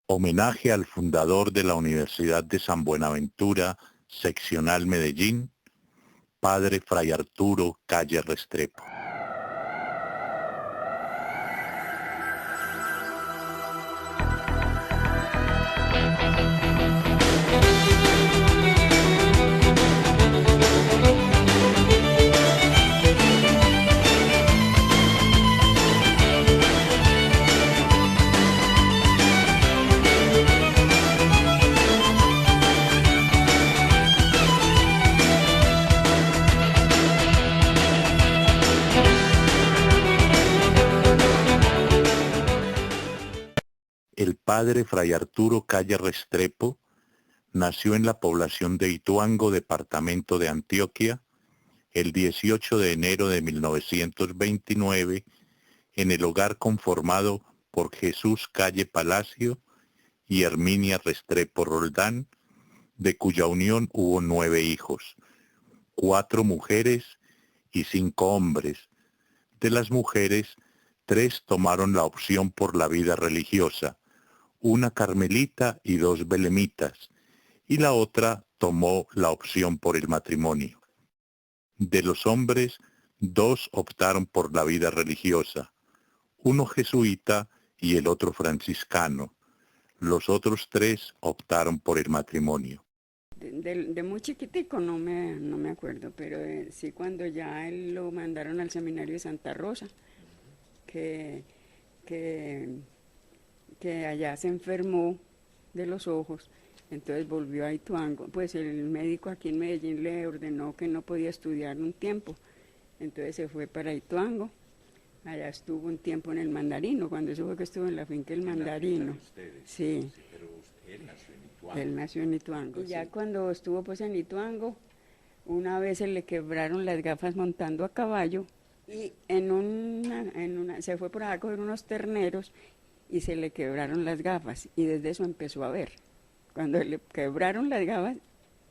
Homenaje al fundador de la Universidad de San Buenaventura, seccional Medellín, Padre Fray Arturo Calle Restrepo. El padre Fray Arturo Calle Restrepo nació en la población de Ituango, departamento de Antioquia, el 18 de enero de 1929, en el hogar conformado por Jesús Calle Palacio y Herminia Restrepo Roldán, de cuya unión hubo 9 hijos, 4 mujeres y 5 hombres. De las mujeres, 3 tomaron la opción por la vida religiosa, una carmelita y 2 belemitas, y la otra tomó la opción por el matrimonio. De los hombres, 2 optaron por la vida religiosa, uno jesuita y el otro franciscano. Los otros 3 optaron por el matrimonio. De muy chiquitico no me acuerdo, pero sí cuando ya él lo mandaron al seminario de Santa Rosa, que allá se enfermó de los ojos, entonces volvió a Ituango. Pues el médico aquí en Medellín le ordenó que no podía estudiar un tiempo, entonces se fue para Ituango. Allá estuvo un tiempo en el Mandarino, cuando eso fue que estuvo en la finca El Mandarino. Sí. Pero él nació en Ituango. Él nació en Ituango. Y ya cuando estuvo pues en Ituango, una vez se le quebraron las gafas montando a caballo y se fue por allá a coger unos terneros y se le quebraron las gafas y desde eso empezó a ver. Cuando le quebraron las gafas,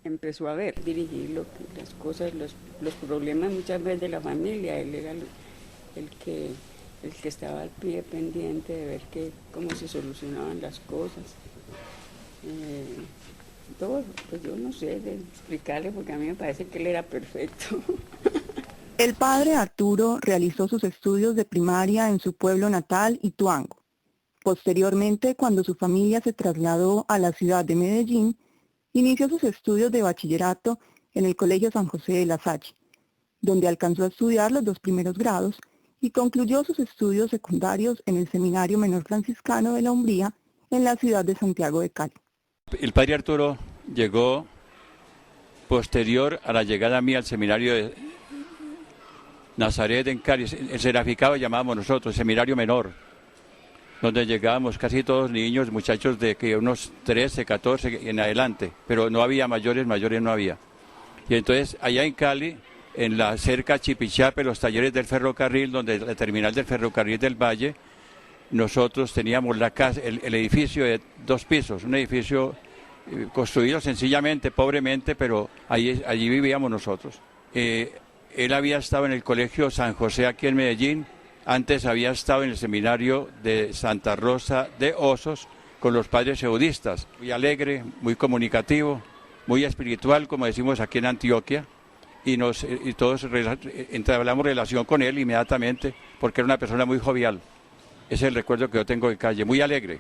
empezó a ver, dirigir las cosas, los problemas muchas veces de la familia. Él era el que estaba al pie pendiente de ver cómo se solucionaban las cosas. Todo, pues yo no sé de explicarle porque a mí me parece que él era perfecto. El padre Arturo realizó sus estudios de primaria en su pueblo natal, Ituango. Posteriormente, cuando su familia se trasladó a la ciudad de Medellín, inició sus estudios de bachillerato en el Colegio San José de la Salle, donde alcanzó a estudiar los 2 primeros grados y concluyó sus estudios secundarios en el Seminario Menor Franciscano de la Umbría en la ciudad de Santiago de Cali. El padre Arturo llegó posterior a la llegada mía al seminario de Nazaret en Cali, el seraficado llamábamos nosotros, seminario menor, donde llegábamos casi todos niños, muchachos de que unos 13, 14 en adelante, pero no había mayores no había. Y entonces allá en Cali, en la cerca Chipichape, los talleres del ferrocarril, donde la terminal del ferrocarril del Valle, nosotros teníamos la casa, el edificio de 2 pisos, un edificio construido sencillamente, pobremente, pero allí vivíamos nosotros. Él había estado en el Colegio San José aquí en Medellín, antes había estado en el seminario de Santa Rosa de Osos con los padres seudistas, muy alegre, muy comunicativo, muy espiritual, como decimos aquí en Antioquia, y todos entablamos relación con él inmediatamente, porque era una persona muy jovial. Ese es el recuerdo que yo tengo de Calle, muy alegre.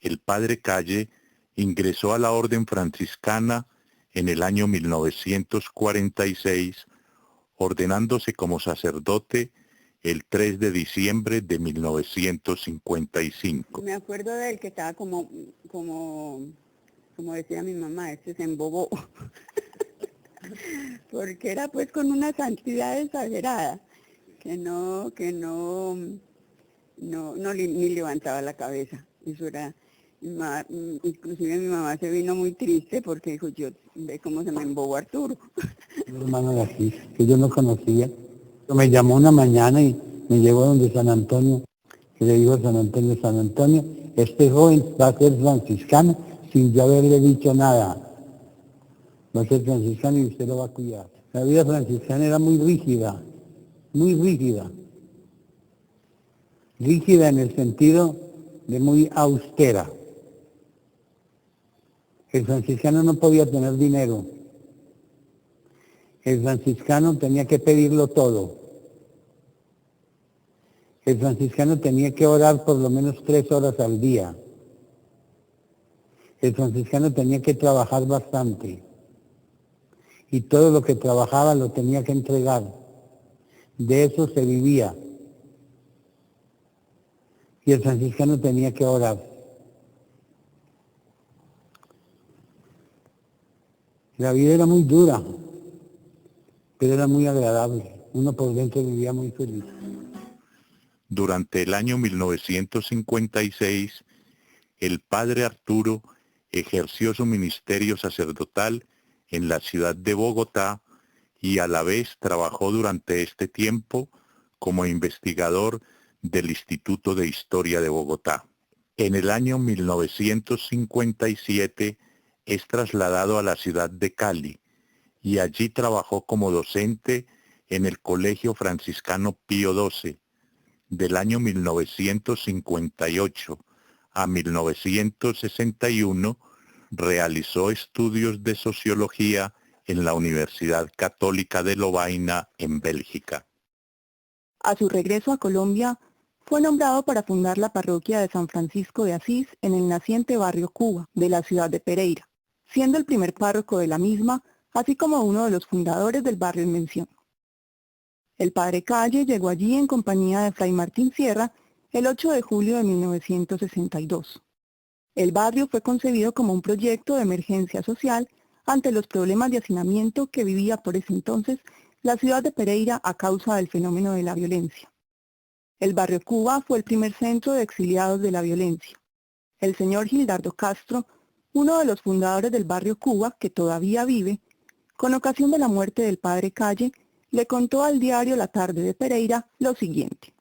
El padre Calle ingresó a la orden franciscana en el año 1946, ordenándose como sacerdote el 3 de diciembre de 1955. Me acuerdo de él que estaba como decía mi mamá, se embobó, porque era pues con una santidad exagerada, ni levantaba la cabeza. Eso era, inclusive mi mamá se vino muy triste porque dijo, yo ve cómo se me embobó Arturo. Un hermano de aquí, que yo no conocía, me llamó una mañana y me llevó donde San Antonio, que le dijo a San Antonio, este joven va a ser franciscano sin yo haberle dicho nada. Va a ser franciscano y usted lo va a cuidar. La vida franciscana era muy rígida, muy rígida. Rígida en el sentido de muy austera. El franciscano no podía tener dinero. El franciscano tenía que pedirlo todo. El franciscano tenía que orar por lo menos 3 horas al día. El franciscano tenía que trabajar bastante. Y todo lo que trabajaba lo tenía que entregar. De eso se vivía. Y el franciscano tenía que orar. La vida era muy dura, pero era muy agradable. Uno por dentro vivía muy feliz. Durante el año 1956, el padre Arturo ejerció su ministerio sacerdotal en la ciudad de Bogotá y a la vez trabajó durante este tiempo como investigador del Instituto de Historia de Bogotá. En el año 1957 es trasladado a la ciudad de Cali y allí trabajó como docente en el Colegio Franciscano Pío XII. Del año 1958 a 1961 realizó estudios de sociología en la Universidad Católica de Lovaina, en Bélgica. A su regreso a Colombia, fue nombrado para fundar la parroquia de San Francisco de Asís en el naciente barrio Cuba de la ciudad de Pereira, siendo el primer párroco de la misma, así como uno de los fundadores del barrio en mención. El padre Calle llegó allí en compañía de Fray Martín Sierra el 8 de julio de 1962. El barrio fue concebido como un proyecto de emergencia social ante los problemas de hacinamiento que vivía por ese entonces la ciudad de Pereira a causa del fenómeno de la violencia. El barrio Cuba fue el primer centro de exiliados de la violencia. El señor Gildardo Castro, uno de los fundadores del barrio Cuba, que todavía vive, con ocasión de la muerte del padre Calle, le contó al diario La Tarde de Pereira lo siguiente.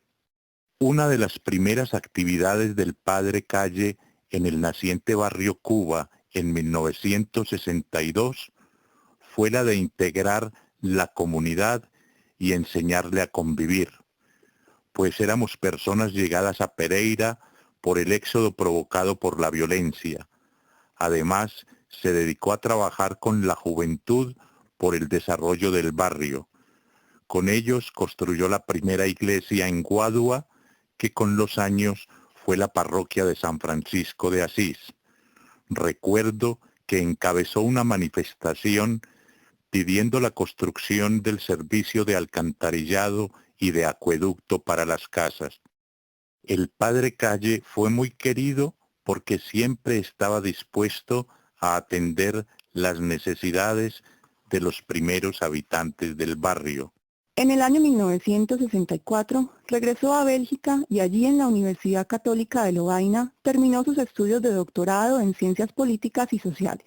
Una de las primeras actividades del padre Calle en el naciente barrio Cuba en 1962 fue la de integrar la comunidad y enseñarle a convivir, pues éramos personas llegadas a Pereira por el éxodo provocado por la violencia. Además, se dedicó a trabajar con la juventud por el desarrollo del barrio. Con ellos construyó la primera iglesia en Guadua, que con los años fue la parroquia de San Francisco de Asís. Recuerdo que encabezó una manifestación pidiendo la construcción del servicio de alcantarillado y de acueducto para las casas. El padre Calle fue muy querido porque siempre estaba dispuesto a atender las necesidades de los primeros habitantes del barrio. En el año 1964 regresó a Bélgica y allí en la Universidad Católica de Lovaina terminó sus estudios de doctorado en Ciencias Políticas y Sociales.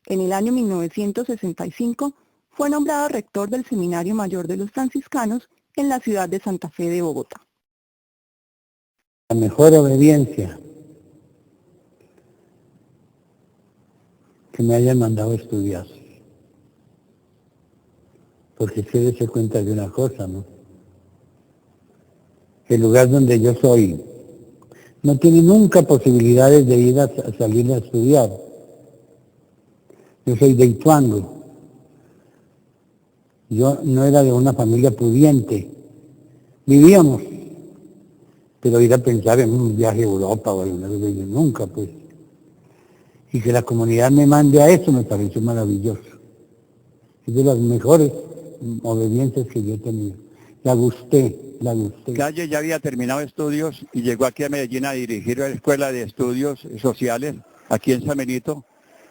En el año 1965 fue nombrado rector del Seminario Mayor de los Franciscanos en la ciudad de Santa Fe de Bogotá. La mejor obediencia que me hayan mandado a estudiar. Porque se dé cuenta de una cosa, ¿no? El lugar donde yo soy no tiene nunca posibilidades de ir a salir a estudiar. Yo soy de Ituango. Yo no era de una familia pudiente. Vivíamos, pero ir a pensar en un viaje a Europa o alguna vez, nunca, pues. Y que la comunidad me mande a eso me pareció maravilloso. Es de las mejores obediencias que yo he tenido. La gusté. Calle ya había terminado estudios y llegó aquí a Medellín a dirigir la Escuela de Estudios Sociales, aquí en San Benito,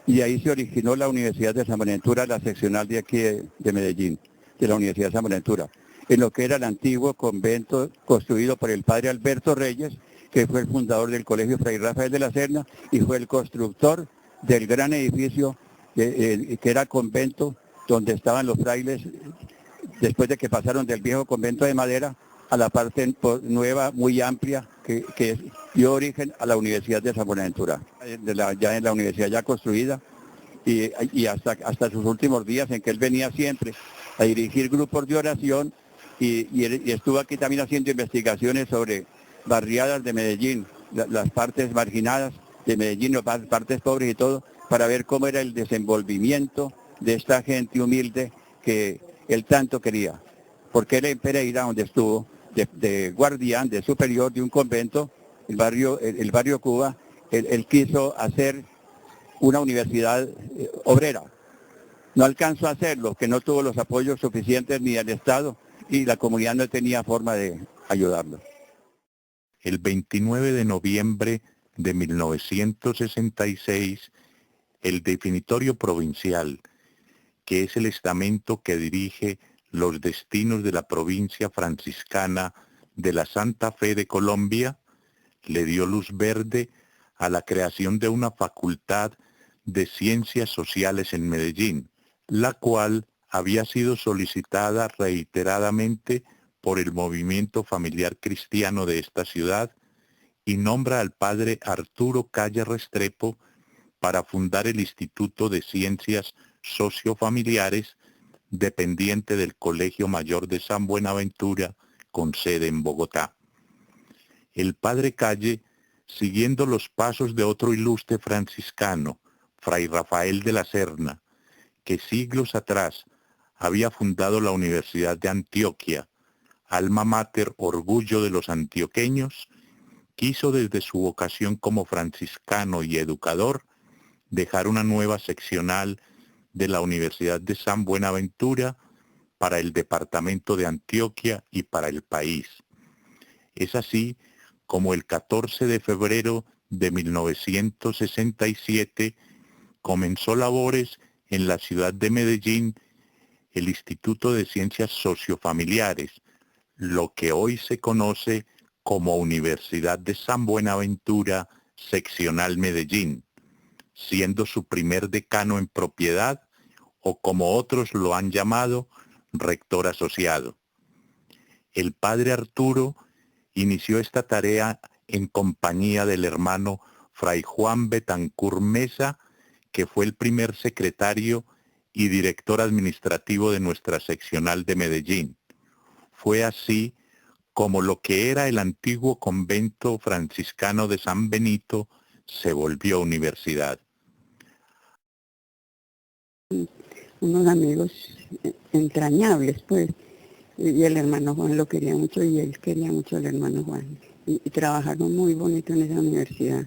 y ahí se originó la Universidad de San Buenaventura, la seccional de aquí de Medellín, de la Universidad de San Buenaventura, en lo que era el antiguo convento construido por el padre Alberto Reyes, que fue el fundador del Colegio Fray Rafael de la Serna y fue el constructor del gran edificio que era convento, donde estaban los frailes después de que pasaron del viejo convento de madera a la parte nueva, muy amplia, que dio origen a la Universidad de San Buenaventura, ya en la universidad ya construida, y hasta sus últimos días, en que él venía siempre a dirigir grupos de oración, y estuvo aquí también haciendo investigaciones sobre barriadas de Medellín, las partes marginadas de Medellín, las partes pobres y todo, para ver cómo era el desenvolvimiento de esta gente humilde que él tanto quería. Porque él en Pereira, donde estuvo, de guardián, de superior de un convento, el barrio Cuba, él quiso hacer una universidad obrera. No alcanzó a hacerlo, que no tuvo los apoyos suficientes ni del Estado y la comunidad no tenía forma de ayudarlo. El 29 de noviembre de 1966, el Definitorio Provincial, que es el estamento que dirige los destinos de la provincia franciscana de la Santa Fe de Colombia, le dio luz verde a la creación de una facultad de Ciencias Sociales en Medellín, la cual había sido solicitada reiteradamente por el movimiento familiar cristiano de esta ciudad, y nombra al padre Arturo Calle Restrepo para fundar el Instituto de Ciencias Sociofamiliares, dependiente del Colegio Mayor de San Buenaventura, con sede en Bogotá. El padre Calle, siguiendo los pasos de otro ilustre franciscano, Fray Rafael de la Serna, que siglos atrás había fundado la Universidad de Antioquia, alma mater, orgullo de los antioqueños, quiso desde su vocación como franciscano y educador dejar una nueva seccional de la Universidad de San Buenaventura para el departamento de Antioquia y para el país. Es así como el 14 de febrero de 1967 comenzó labores en la ciudad de Medellín el Instituto de Ciencias Sociofamiliares, lo que hoy se conoce como Universidad de San Buenaventura, Seccional Medellín, siendo su primer decano en propiedad, o como otros lo han llamado, rector asociado. El padre Arturo inició esta tarea en compañía del hermano Fray Juan Betancur Mesa, que fue el primer secretario y director administrativo de nuestra seccional de Medellín. Fue así como lo que era el antiguo convento franciscano de San Benito se volvió universidad. Unos amigos entrañables, pues, y el hermano Juan lo quería mucho y él quería mucho al hermano Juan. Y trabajaron muy bonito en esa universidad,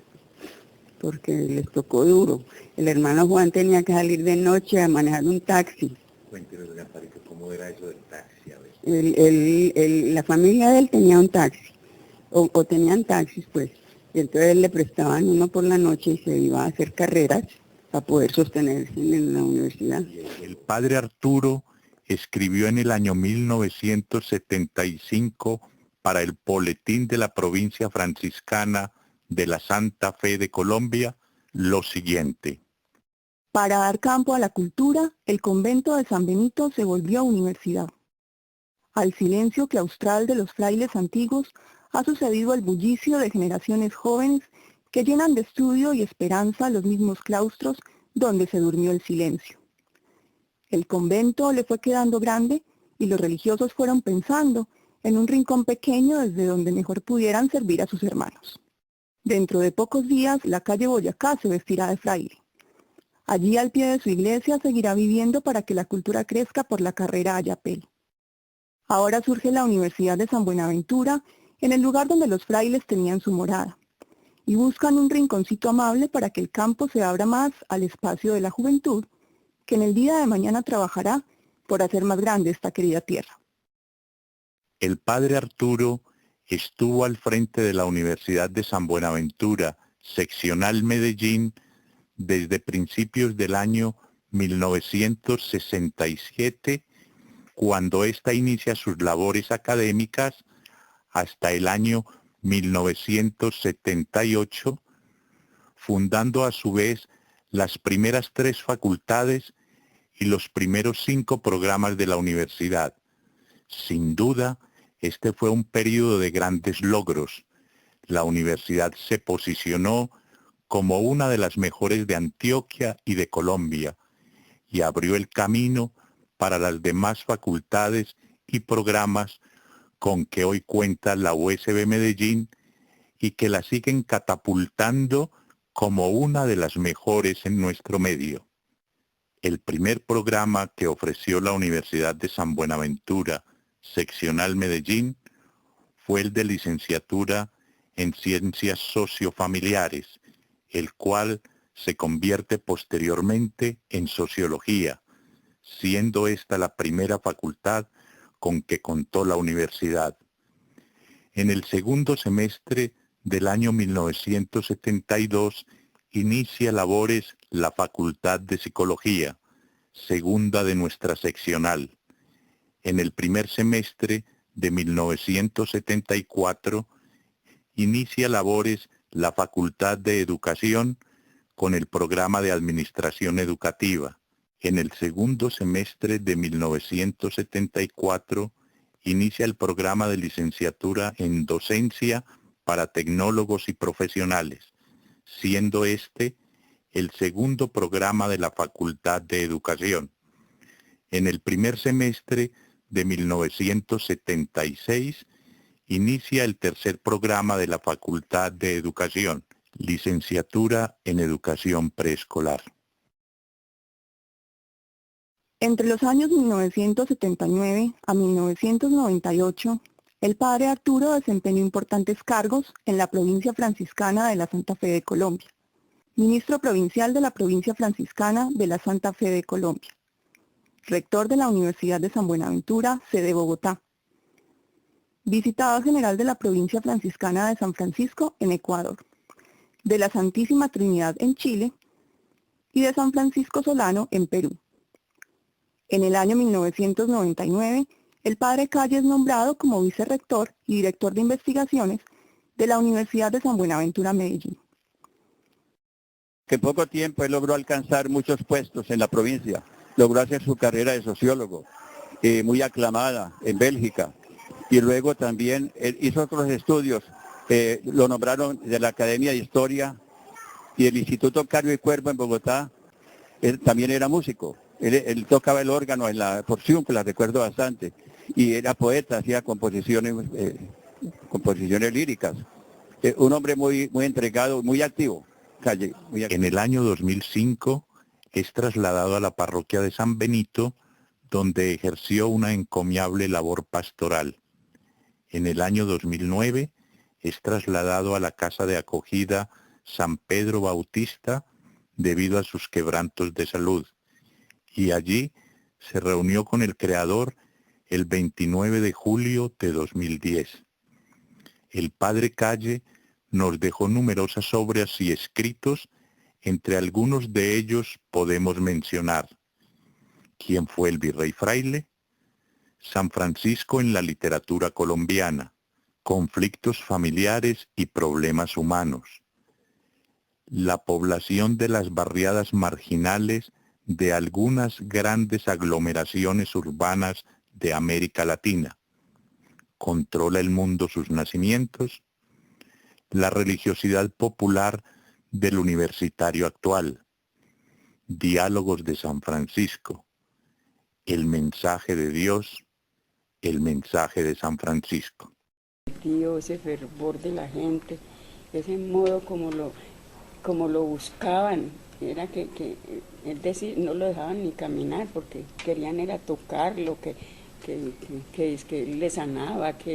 porque les tocó duro. El hermano Juan tenía que salir de noche a manejar un taxi. Cuéntenos, Gamparito, ¿cómo era eso del taxi? A ver. La familia de él tenía un taxi, o tenían taxis, pues, y entonces le prestaban uno por la noche y se iba a hacer carreras para poder sostenerse en la universidad. El padre Arturo escribió en el año 1975 para el Boletín de la Provincia Franciscana de la Santa Fe de Colombia lo siguiente. Para dar campo a la cultura, el convento de San Benito se volvió universidad. Al silencio claustral de los frailes antiguos ha sucedido el bullicio de generaciones jóvenes que llenan de estudio y esperanza los mismos claustros donde se durmió el silencio. El convento le fue quedando grande y los religiosos fueron pensando en un rincón pequeño desde donde mejor pudieran servir a sus hermanos. Dentro de pocos días la calle Boyacá se vestirá de fraile. Allí al pie de su iglesia seguirá viviendo para que la cultura crezca por la carrera Ayapel. Ahora surge la Universidad de San Buenaventura en el lugar donde los frailes tenían su morada, y buscan un rinconcito amable para que el campo se abra más al espacio de la juventud, que en el día de mañana trabajará por hacer más grande esta querida tierra. El padre Arturo estuvo al frente de la Universidad de San Buenaventura, seccional Medellín, desde principios del año 1967, cuando ésta inicia sus labores académicas, hasta el año 1978, fundando a su vez las primeras 3 facultades y los primeros 5 programas de la universidad. Sin duda, este fue un período de grandes logros. La universidad se posicionó como una de las mejores de Antioquia y de Colombia, y abrió el camino para las demás facultades y programas con que hoy cuenta la USB Medellín y que la siguen catapultando como una de las mejores en nuestro medio. El primer programa que ofreció la Universidad de San Buenaventura, seccional Medellín, fue el de licenciatura en Ciencias Sociofamiliares, el cual se convierte posteriormente en Sociología, siendo esta la primera facultad con que contó la universidad. En el segundo semestre del año 1972 inicia labores la Facultad de Psicología, segunda de nuestra seccional. En el primer semestre de 1974 inicia labores la Facultad de Educación con el programa de Administración Educativa. En el segundo semestre de 1974 inicia el programa de licenciatura en Docencia para Tecnólogos y Profesionales, siendo este el segundo programa de la Facultad de Educación. En el primer semestre de 1976 inicia el tercer programa de la Facultad de Educación, licenciatura en Educación Preescolar. Entre los años 1979 a 1998, el padre Arturo desempeñó importantes cargos en la provincia franciscana de la Santa Fe de Colombia, ministro provincial de la provincia franciscana de la Santa Fe de Colombia, rector de la Universidad de San Buenaventura, sede Bogotá, visitador general de la provincia franciscana de San Francisco en Ecuador, de la Santísima Trinidad en Chile y de San Francisco Solano en Perú. En el año 1999, el padre Calle es nombrado como vicerrector y director de investigaciones de la Universidad de San Buenaventura, Medellín. Que en poco tiempo él logró alcanzar muchos puestos en la provincia, logró hacer su carrera de sociólogo, muy aclamada en Bélgica, y luego también hizo otros estudios, lo nombraron de la Academia de Historia y el Instituto Cario y Cuervo en Bogotá. Él también era músico, él tocaba el órgano en la porción, que la recuerdo bastante, y era poeta, hacía composiciones líricas. Un hombre muy entregado, muy activo. Calle, muy activo. En el año 2005 es trasladado a la parroquia de San Benito, donde ejerció una encomiable labor pastoral. En el año 2009 es trasladado a la casa de acogida San Pedro Bautista debido a sus quebrantos de salud, y allí se reunió con el Creador el 29 de julio de 2010. El padre Calle nos dejó numerosas obras y escritos, entre algunos de ellos podemos mencionar: ¿Quién fue el virrey fraile?, San Francisco en la literatura colombiana, conflictos familiares y problemas humanos, la población de las barriadas marginales de algunas grandes aglomeraciones urbanas de América Latina, controla el mundo sus nacimientos, la religiosidad popular del universitario actual, diálogos de San Francisco, el mensaje de Dios, el mensaje de San Francisco. Tío, ese fervor de la gente, ese modo como lo buscaban, era que es decir, no lo dejaban ni caminar porque querían era tocarlo, que él les sanaba, que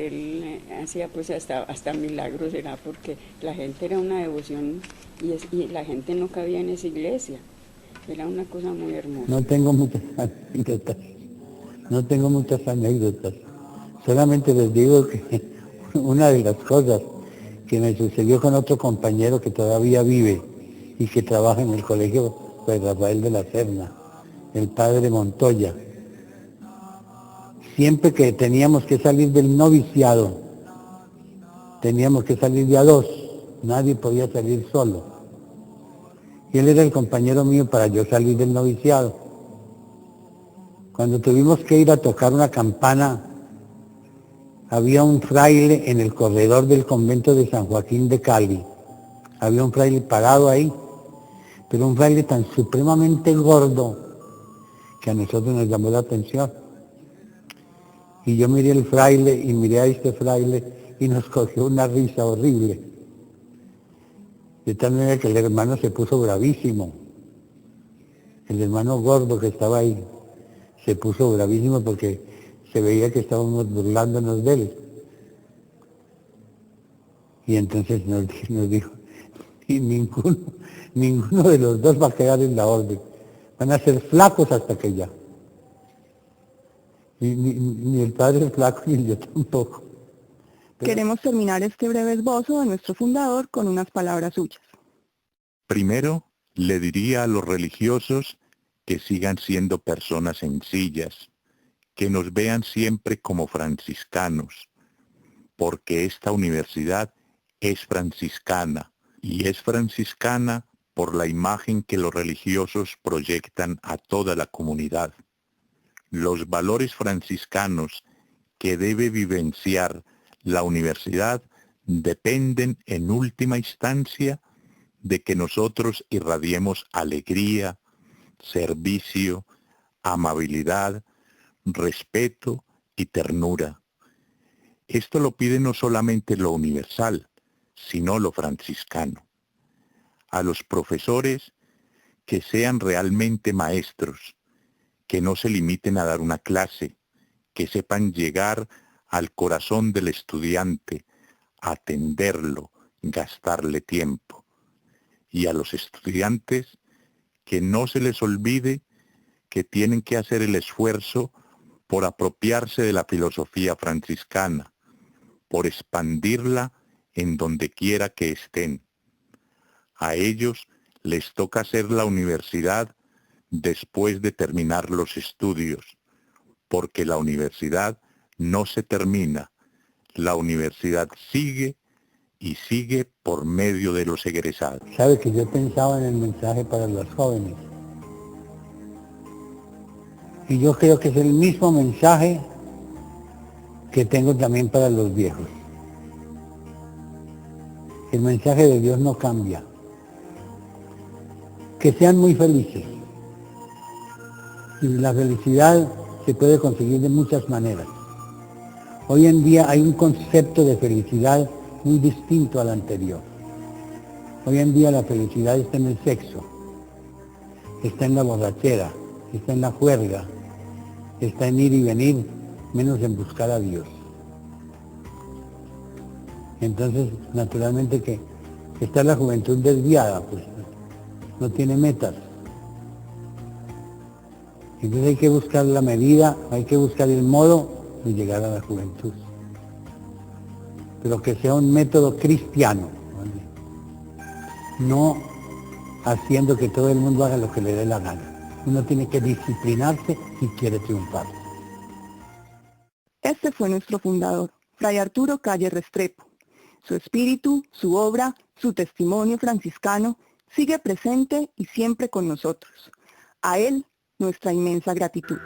él hacía pues hasta milagros, era porque la gente era una devoción y la gente no cabía en esa iglesia, era una cosa muy hermosa. No tengo muchas anécdotas, solamente les digo que una de las cosas que me sucedió con otro compañero que todavía vive y que trabaja en el colegio, pues Rafael de la Serna, el padre Montoya. Siempre que teníamos que salir del noviciado, teníamos que salir de a dos, nadie podía salir solo. Y él era el compañero mío para yo salir del noviciado. Cuando tuvimos que ir a tocar una campana, había un fraile en el corredor del convento de San Joaquín de Cali. Había un fraile parado ahí, pero un fraile tan supremamente gordo que a nosotros nos llamó la atención. Y yo miré el fraile y miré a este fraile y nos cogió una risa horrible. De tal manera que el hermano se puso bravísimo. El hermano gordo que estaba ahí se puso bravísimo porque se veía que estábamos burlándonos de él. Y entonces nos dijo, y ninguno de los dos va a quedar en la orden. Van a ser flacos hasta que ya. Ni el padre es flaco, ni yo tampoco. Queremos terminar este breve esbozo de nuestro fundador con unas palabras suyas. Primero, le diría a los religiosos que sigan siendo personas sencillas, que nos vean siempre como franciscanos, porque esta universidad es franciscana, y es franciscana por la imagen que los religiosos proyectan a toda la comunidad. Los valores franciscanos que debe vivenciar la universidad dependen en última instancia de que nosotros irradiemos alegría, servicio, amabilidad, respeto y ternura. Esto lo pide no solamente lo universal, sino lo franciscano. A los profesores que sean realmente maestros, que no se limiten a dar una clase, que sepan llegar al corazón del estudiante, atenderlo, gastarle tiempo. Y a los estudiantes que no se les olvide que tienen que hacer el esfuerzo por apropiarse de la filosofía franciscana, por expandirla en donde quiera que estén. A ellos les toca hacer la universidad después de terminar los estudios, porque la universidad no se termina, la universidad sigue y sigue por medio de los egresados. Sabe que yo pensaba en el mensaje para los jóvenes. Y yo creo que es el mismo mensaje que tengo también para los viejos. El mensaje de Dios no cambia. Que sean muy felices. Y la felicidad se puede conseguir de muchas maneras. Hoy en día hay un concepto de felicidad muy distinto al anterior. Hoy en día la felicidad está en el sexo, está en la borrachera, está en la juerga, está en ir y venir, menos en buscar a Dios. Entonces, naturalmente que está la juventud desviada, pues no tiene metas. Entonces hay que buscar la medida, hay que buscar el modo de llegar a la juventud. Pero que sea un método cristiano, ¿vale? No haciendo que todo el mundo haga lo que le dé la gana. Uno tiene que disciplinarse si quiere triunfar. Este fue nuestro fundador, Fray Arturo Calle Restrepo. Su espíritu, su obra, su testimonio franciscano sigue presente y siempre con nosotros. A él, nuestra inmensa gratitud.